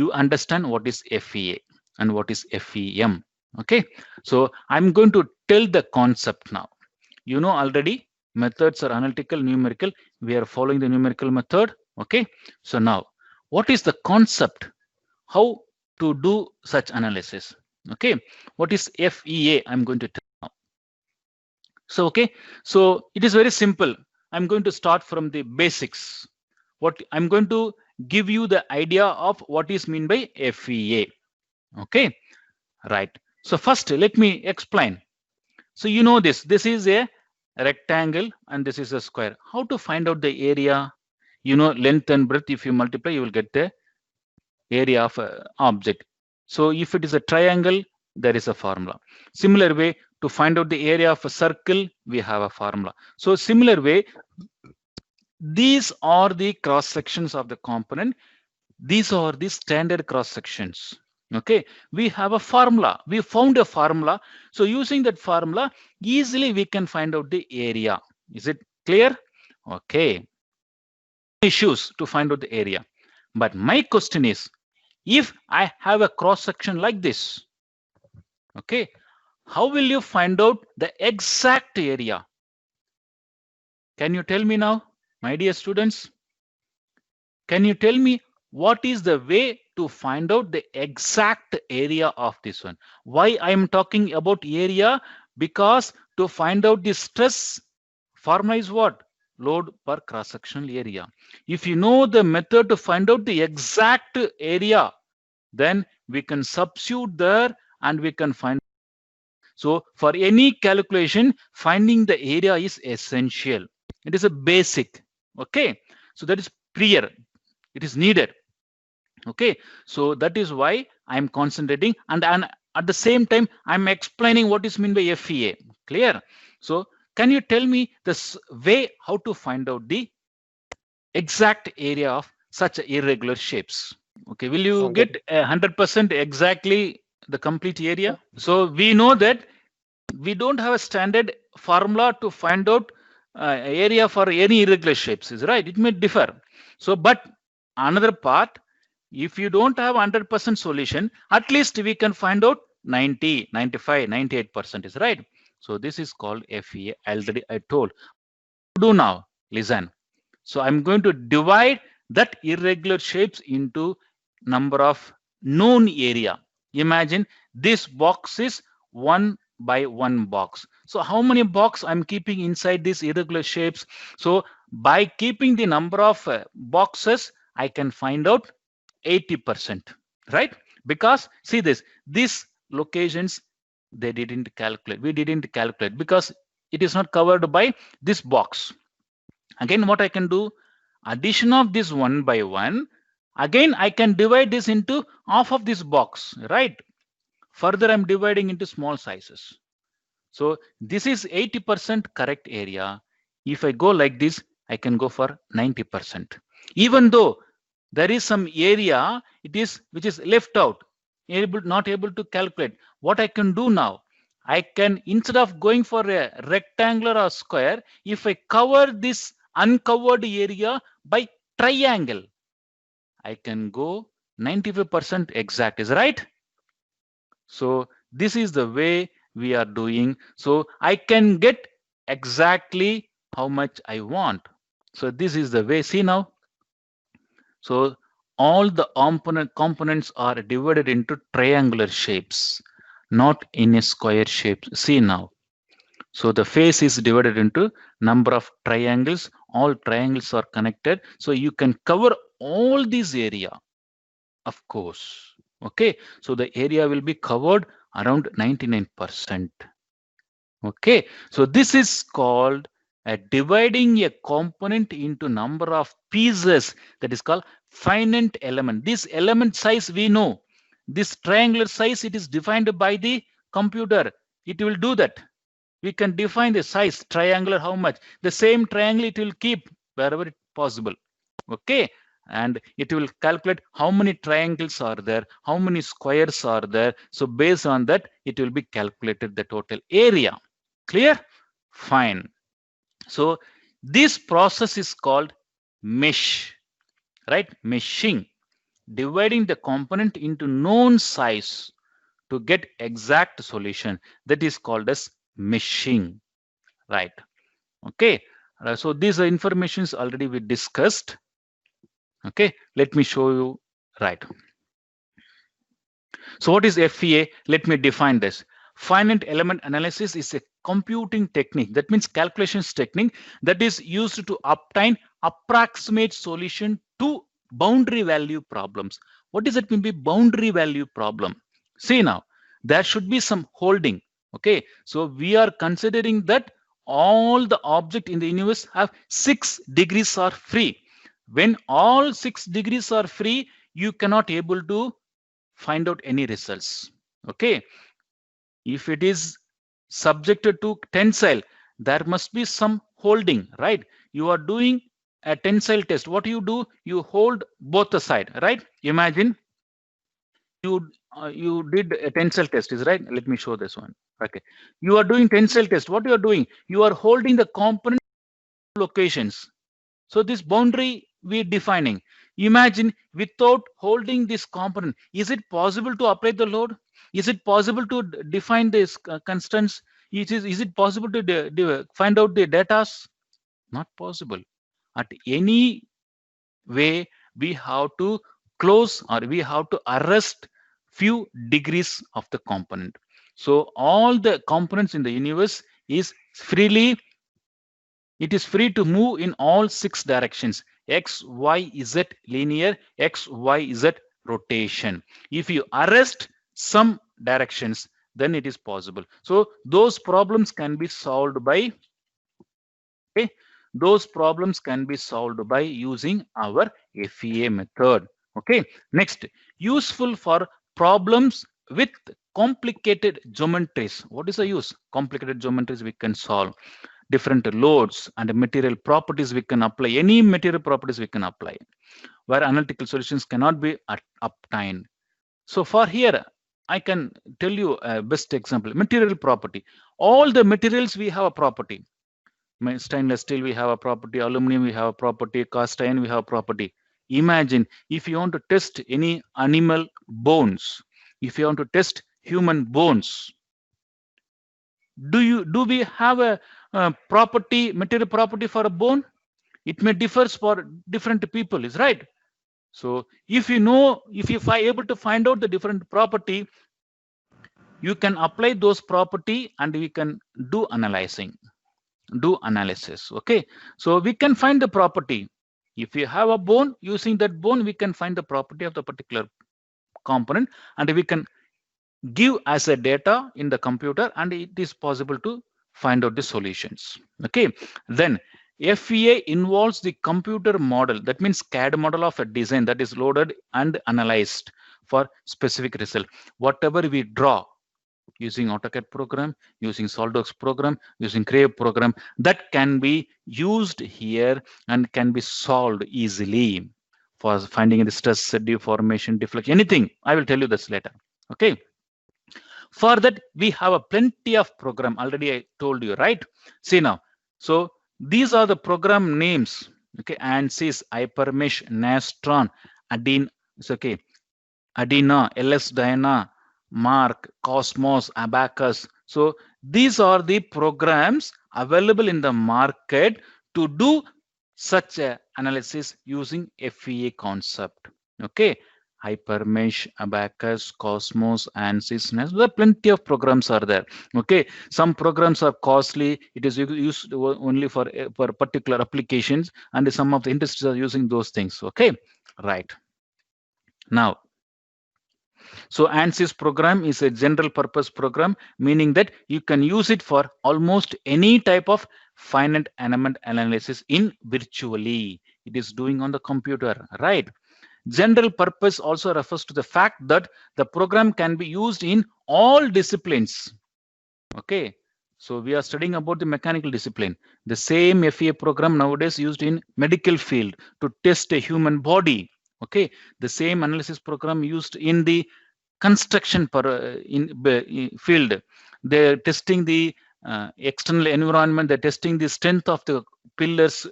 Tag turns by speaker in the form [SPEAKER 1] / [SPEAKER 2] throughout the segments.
[SPEAKER 1] you understand what is FEA and what is FEM. Okay, so I'm going to tell the concept now. You know already methods are analytical, numerical. We are following the numerical method. Okay, so now what is the concept? How to do such analysis? Okay, what is FEA? I'm going to tell now. So okay, so it is very simple. I'm going to start from the basics. What I'm going to give you the idea of what is mean by FEA. Okay, right. So first let me explain. So you know this is a rectangle and this is a square. How to find out the area? You know, length and breadth, if you multiply, you will get the area of object. So if it is a triangle, there is a formula. Similar way, to find out the area of a circle, we have a formula. So similar way, these are the cross sections of the component. These are the standard cross sections. Okay, we have a formula. We found a formula. So using that formula, easily we can find out the area. Is it clear? Okay. Issues to find out the area. But my question is, if I have a cross section like this, okay, how will you find out the exact area? Can you tell me now, my dear students? Can you tell me what is the way to find out the exact area of this one? Why I am talking about area? Because to find out the stress, formula is what? Load per cross-sectional area. If you know the method to find out the exact area, then we can substitute there and we can find. So for any calculation, finding the area is essential. It is a basic. Okay, so that is prior. It is needed. Okay, so that is why I'm concentrating, and at the same time I'm explaining what is meant by FEA. Clear? So can you tell me this way how to find out the exact area of such irregular shapes? Okay, will you get 100% exactly the complete area? So we know that we don't have a standard formula to find out area for any irregular shapes, is right? It may differ. So but another part, if you don't have 100% solution, at least we can find out 90, 95, 98% is right. So this is called FEA. Already I told. Do now listen. So I'm going to divide that irregular shapes into number of known area. Imagine this box is 1 by 1 box. So how many box I'm keeping inside these irregular shapes? So by keeping the number of boxes, I can find out 80%, right? Because see this, these locations, they didn't calculate. We didn't calculate because it is not covered by this box. Again, what I can do, addition of this 1 by 1, again I can divide this into half of this box, right? Further I'm dividing into small sizes. So this is 80% correct area. If I go like this, I can go for 90%. Even though there is some area which is left out, not able to calculate. What I can do now, I can, instead of going for a rectangular or square, if I cover this uncovered area by triangle, I can go 95% exact, is right? So this is the way we are doing. So I can get exactly how much I want. So this is the way. See now. So all the components are divided into triangular shapes, not in a square shape. See now. So the face is divided into number of triangles. All triangles are connected. So you can cover all this area, of course. Okay. So the area will be covered around 99%. Okay. So this is called dividing a component into number of pieces. That is called finite element. This element size we know. This triangular size, it is defined by the computer. It will do that. We can define the size triangular, how much. The same triangle it will keep wherever possible. Okay. And it will calculate how many triangles are there, how many squares are there. So based on that, it will be calculated the total area. Clear? Fine. So this process is called mesh, right? Meshing. dividing the component into known size to get exact solution. That is called as meshing, right? Okay, so these are informations already we discussed. Okay, let me show you, right? So what is FEA? Let me define this. Finite element analysis is a computing technique, that means calculations technique, that is used to obtain approximate solution to boundary value problems. What does it mean by boundary value problem? See now, there should be some holding. Okay, so we are considering that all the object in the universe have 6 degrees are free. When all 6 degrees are free, you cannot able to find out any results. Okay, if it is subjected to tensile, there must be some holding, right? You are doing a tensile test. What do? You hold both the side, right? Imagine you did a tensile test, is right? Let me show this one. Okay, you are doing tensile test. What you are doing? You are holding the component locations. So this boundary we are defining. Imagine without holding this component, is it possible to apply the load? Is it possible to define this constants? Is it possible to find out the data? Not possible. At any way, we have to close or we have to arrest few degrees of the component. So all the components in the universe is freely, it is free to move in all 6 directions: x, y, z linear, x, y, z rotation. If you arrest some directions, then it is possible. So those problems can be solved by, okay, those problems can be solved by using our FEA method. Okay, next, useful for problems with complicated geometries. What is the use? Complicated geometries we can solve. Different loads and material properties we can apply. Any material properties we can apply where analytical solutions cannot be obtained. So for here, I can tell you a best example. Material property. All the materials we have a property. Stainless steel we have a property, aluminum we have a property, cast iron we have a property. Imagine if you want to test any animal bones, if you want to test human bones, do we have a property, material property for a bone? It may differs for different people, is right? So if you know, if you are able to find out the different property, you can apply those property and we can do analysis. Okay, so we can find the property. If you have a bone, using that bone we can find the property of the particular component and we can give as a data in the computer, and it is possible to find out the solutions. Okay, then FEA involves the computer model, that means CAD model of a design that is loaded and analyzed for specific result. Whatever we draw using AutoCAD program, using SolidWorks program, using Crave program, that can be used here and can be solved easily for finding the stress, deformation, deflection, anything. I will tell you this later. Okay, for that we have a plenty of program, already I told you, right? See now, so these are the program names. Okay, ANSYS, Hypermesh, Nastran, Adin, it's okay, Adina, LS Dyna, Mark, Cosmos, Abacus. So these are the programs available in the market to do such a analysis using FEA concept. Okay, Hypermesh, Abacus, Cosmos, ANSYS. There are plenty of programs are there. Okay, some programs are costly. It is used only for particular applications, and some of the industries are using those things. Okay, right. Now, so ANSYS program is a general purpose program, meaning that you can use it for almost any type of finite element analysis in virtually. It is doing on the computer, right? General purpose also refers to the fact that the program can be used in all disciplines. Okay, so we are studying about the mechanical discipline. The same FEA program nowadays used in medical field to test a human body. Okay, the same analysis program used in the construction field. They're testing the external environment, they're testing the strength of the pillars,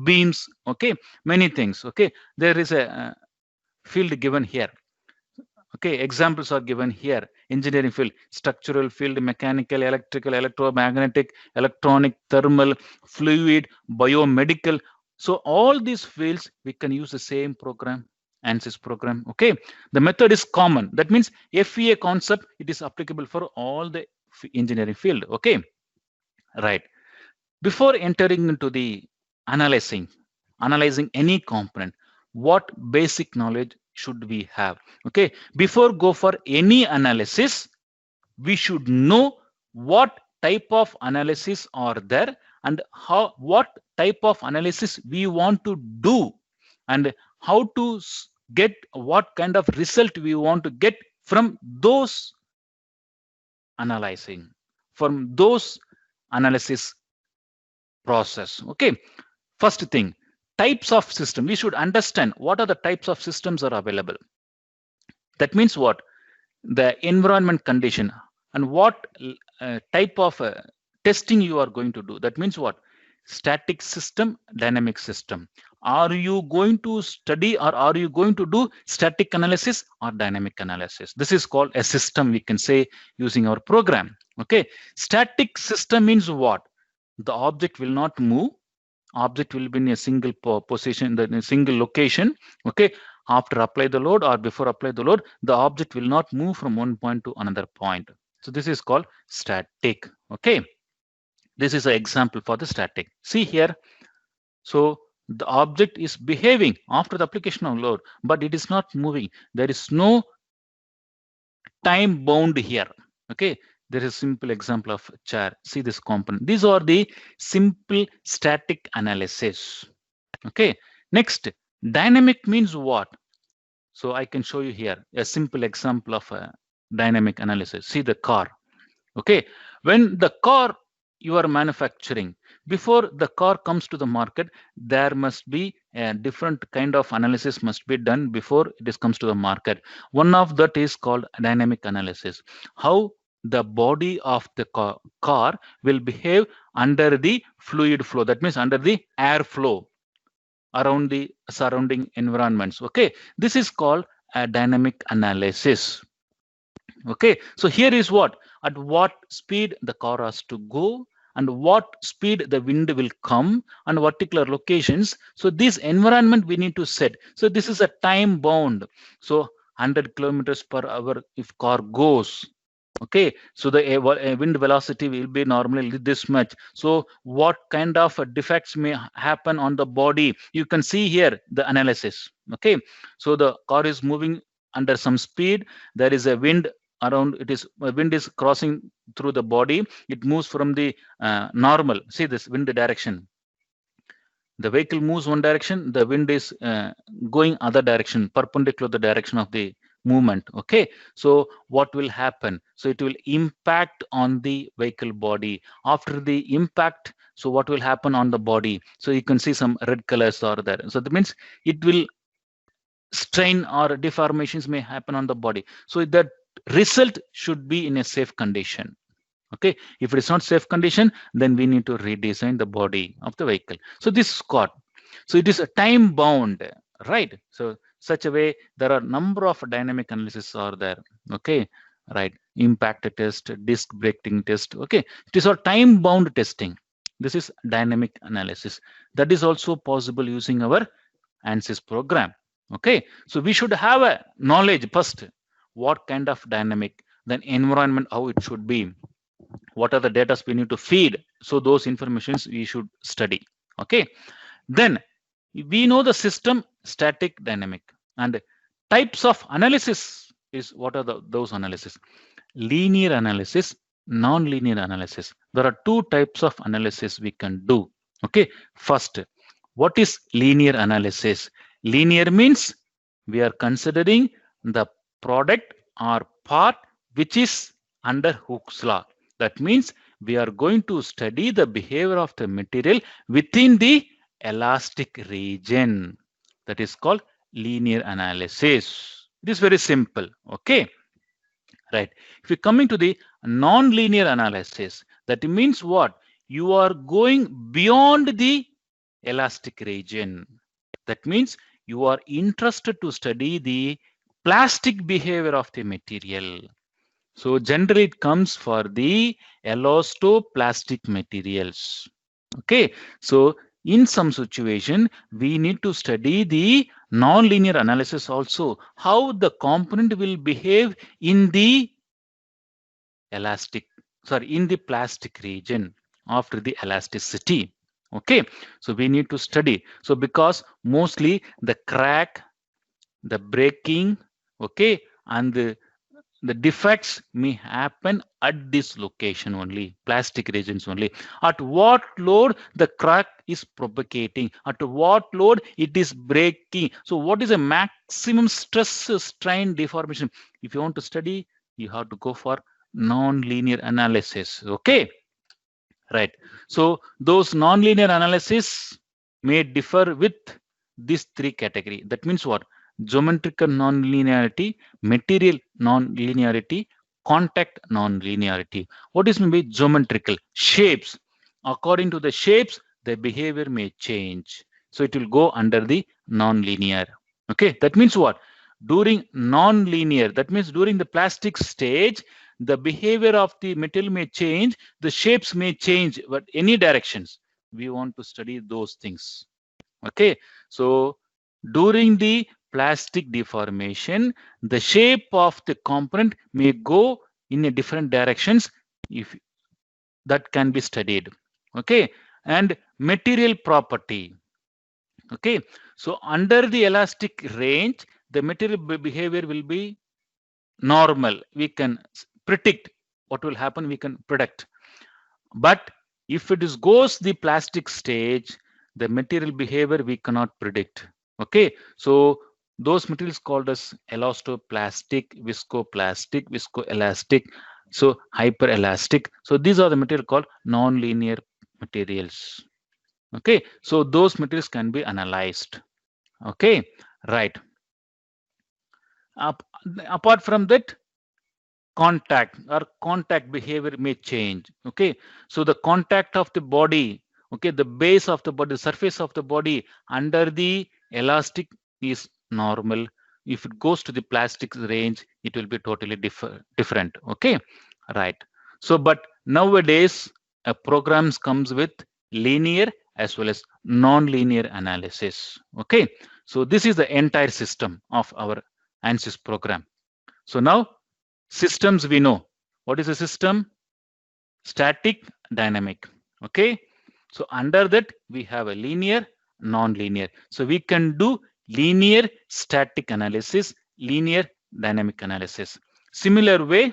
[SPEAKER 1] beams. Okay, many things. Okay, there is a field given here. Okay, examples are given here. Engineering field, structural field, mechanical, electrical, electromagnetic, electronic, thermal, fluid, biomedical. So all these fields, we can use the same program, ANSYS program. Okay, the method is common. That means FEA concept, it is applicable for all the engineering field. Okay, right. Before entering into the analyzing any component, what basic knowledge should we have? Okay, before go for any analysis, we should know what type of analysis are there and what type of analysis we want to do, and how to get what kind of result we want to get from those analyzing, from those analysis process. Okay, first thing, types of system. We should understand what are the types of systems are available. That means what? The environment condition and what type of testing you are going to do. That means what? Static system, dynamic system. Are you going to study or are you going to do static analysis or dynamic analysis? This is called a system, we can say, using our program. Okay, static system means what? The object will not move. Object will be in a single position, in a single location. Okay, after apply the load or before apply the load, the object will not move from one point to another point. So this is called static. Okay, this is an example for the static. See here. So the object is behaving after the application of load, but it is not moving. There is no time bound here. Okay, there is a simple example of chair. See this component. These are the simple static analysis. Okay, next, dynamic means what? So I can show you here a simple example of a dynamic analysis. See the car. Okay, when the car you are manufacturing, before the car comes to the market, there must be a different kind of analysis must be done before it comes to the market. One of that is called dynamic analysis. How the body of the car will behave under the fluid flow. That means under the air flow around the surrounding environments. Okay, this is called a dynamic analysis. Okay, so here is what? At what speed the car has to go and what speed the wind will come and particular locations. So this environment we need to set. So this is a time bound. So 100 kilometers per hour if car goes. Okay, so the wind velocity will be normally this much. So what kind of defects may happen on the body? You can see here the analysis. Okay, so the car is moving under some speed. There is a wind around. It is wind is crossing through the body. It moves from the normal. See this wind direction. The vehicle moves one direction. The wind is going other direction, perpendicular to the direction of the movement. Okay, so what will happen? So it will impact on the vehicle body. After the impact, so what will happen on the body? So you can see some red colors are there. So that means it will strain or deformations may happen on the body. So that result should be in a safe condition. Okay, if it is not safe condition, then we need to redesign the body of the vehicle. So this is called, so it is a time bound, right? So such a way there are number of dynamic analysis are there. Okay, right? Impact test, disc braking test. Okay, it is all time bound testing. This is dynamic analysis. That is also possible using our ANSYS program. Okay, so we should have a knowledge first. What kind of dynamic, then environment, how it should be. What are the data we need to feed? So those informations we should study. Okay, then we know the system, static, dynamic, and types of analysis is what are those analysis? Linear analysis, non-linear analysis. There are two types of analysis we can do. Okay, first, what is linear analysis? Linear means we are considering the product or part which is under Hooke's law. That means we are going to study the behavior of the material within the elastic region. That is called linear analysis. It is very simple. Okay, right. If you're coming to the non-linear analysis, that means what? You are going beyond the elastic region. That means you are interested to study the plastic behavior of the material. So generally it comes for the elastoplastic materials. Okay, so in some situation, we need to study the non-linear analysis also, how the component will behave in the in the plastic region after the elasticity. Okay, so we need to study. So because mostly the crack, the breaking, okay, and the defects may happen at this location only, plastic regions only. At what load the crack is propagating, at what load it is breaking. So what is a maximum stress strain deformation? If you want to study, you have to go for non-linear analysis. Okay, right. So those non-linear analysis may differ with these three category. That means what? Geometrical non-linearity, material non-linearity, contact non-linearity. What is maybe geometrical? Shapes. According to the shapes, the behavior may change. So it will go under the non-linear. Okay, that means what? During non-linear, that means during the plastic stage, the behavior of the material may change, the shapes may change, but any directions. We want to study those things. Okay, so during the plastic deformation, the shape of the component may go in a different directions, if that can be studied. Okay, and material property. Okay, so under the elastic range, the material behavior will be normal. We can predict what will happen, we can predict. But if it is goes the plastic stage, the material behavior we cannot predict. Okay, so those materials called as elastoplastic, viscoplastic, viscoelastic, so hyperelastic. So these are the material called non-linear materials. Okay, so those materials can be analyzed. Okay, right. Apart from that, contact or contact behavior may change. Okay, so the contact of the body, okay, the base of the body, surface of the body under the elastic is normal. If it goes to the plastic range, it will be totally different. Okay, right. So but nowadays programs comes with linear as well as non-linear analysis. Okay, so this is the entire system of our ANSYS program. So now systems, we know what is a system: static, dynamic. Okay, so under that we have a linear, non-linear. So we can do linear static analysis, linear dynamic analysis. Similar way,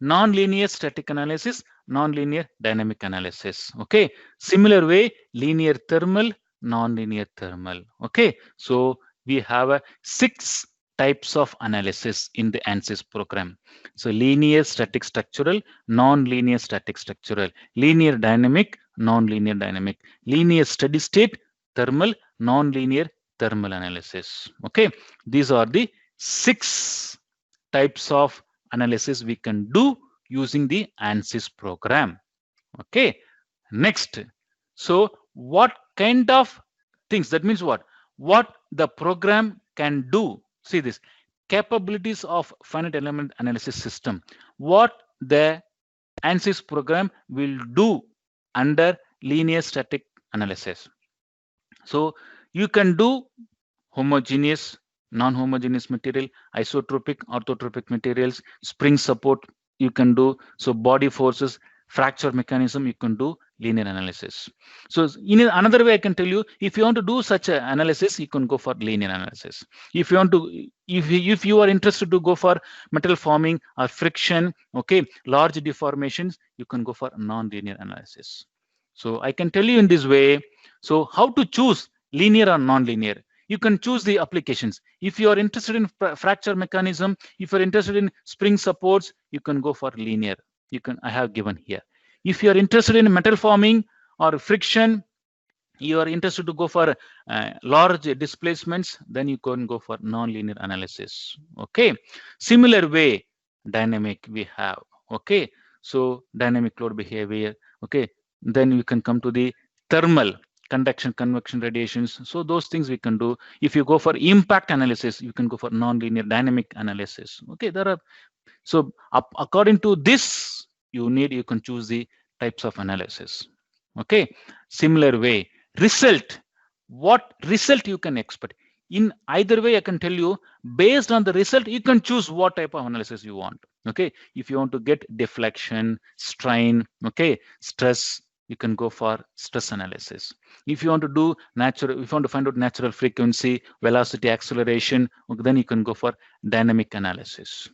[SPEAKER 1] non-linear static analysis, non-linear dynamic analysis. Okay, similar way, linear thermal, non-linear thermal. Okay, so we have a 6 types of analysis in the ANSYS program. So linear static structural, non-linear static structural, linear dynamic, non-linear dynamic, linear steady state, thermal, non-linear thermal analysis. Okay, these are the 6 types of analysis we can do using the ANSYS program. Okay, next. So what kind of things, that means what the program can do? See this, capabilities of finite element analysis system, what the ANSYS program will do under linear static analysis. So you can do homogeneous, non-homogeneous material, isotropic, orthotropic materials, spring support you can do. So body forces, fracture mechanism, you can do linear analysis. So in another way, I can tell you, if you want to do such an analysis, you can go for linear analysis. If you want to, if you are interested to go for metal forming or friction, okay, large deformations, you can go for non-linear analysis. So I can tell you in this way. So how to choose linear or non-linear? You can choose the applications. If you are interested in fracture mechanism, if you're interested in spring supports, you can go for linear. I have given here. If you are interested in metal forming or friction, you are interested to go for large displacements, then you can go for non-linear analysis. Okay, similar way, dynamic we have. Okay, so dynamic load behavior. Okay, then you can come to the thermal. conduction, convection, radiations. So those things we can do. If you go for impact analysis, you can go for nonlinear dynamic analysis. Okay, there are, so according to this, you can choose the types of analysis. Okay, similar way, result, what result you can expect. In either way, I can tell you, based on the result, you can choose what type of analysis you want. Okay, if you want to get deflection, strain, okay, stress, you can go for stress analysis. If you want to do natural, if you want to find out natural frequency, velocity, acceleration, then you can go for dynamic analysis.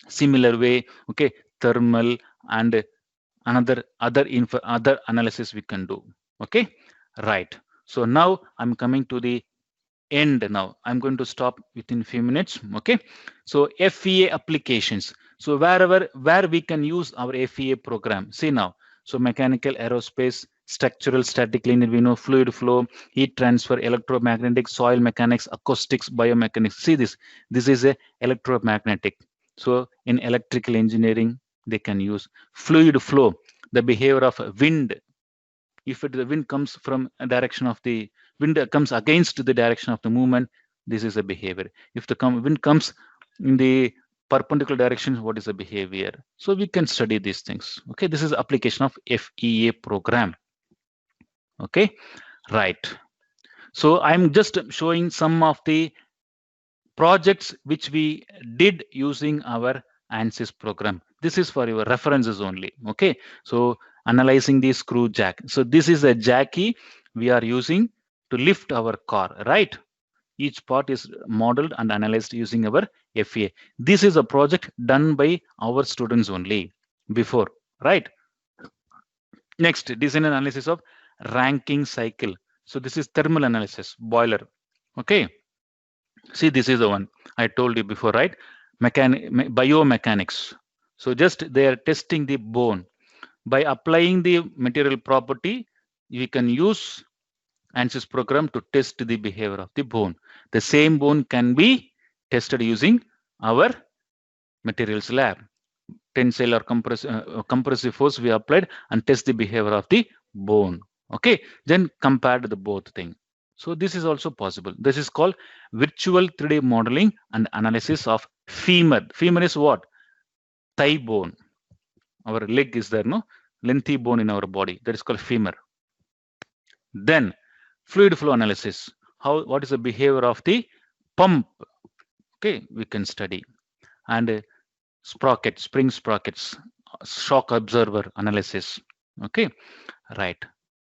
[SPEAKER 1] Similar way, okay, thermal and other analysis we can do. Okay, right. So now I'm coming to the end. Now I'm going to stop within few minutes. Okay, so FEA applications. So where we can use our FEA program. See now, so mechanical, aerospace, structural, static, linear, we know, fluid flow, heat transfer, electromagnetic, soil mechanics, acoustics, biomechanics. See this is a electromagnetic. So in electrical engineering, they can use fluid flow, the behavior of wind. If the wind comes from a direction of the wind comes against the direction of the movement, this is a behavior. If the wind comes in the perpendicular direction, what is the behavior? So we can study these things. Okay, this is application of FEA program. Okay, right. So I'm just showing some of the projects which we did using our ANSYS program. This is for your references only. Okay, so analyzing the screw jack. So this is a jacky we are using to lift our car, right? Each part is modeled and analyzed using our FEA. This is a project done by our students only before, right? Next, design and analysis of Rankine cycle. So this is thermal analysis, boiler. Okay, see, this is the one I told you before, right? Biomechanics. So just they are testing the bone. By applying the material property, we can use ANSYS program to test the behavior of the bone. The same bone can be tested using our materials lab. Tensile or compressive force we applied and test the behavior of the bone. Okay, then compare the both thing. So this is also possible. This is called virtual 3D modeling and analysis of femur. Femur is what? Thigh bone. Our leg is there, no? Lengthy bone in our body. That is called femur. Then fluid flow analysis. What is the behavior of the pump? Okay, we can study. And sprocket, spring sprockets, shock absorber analysis. Okay, right.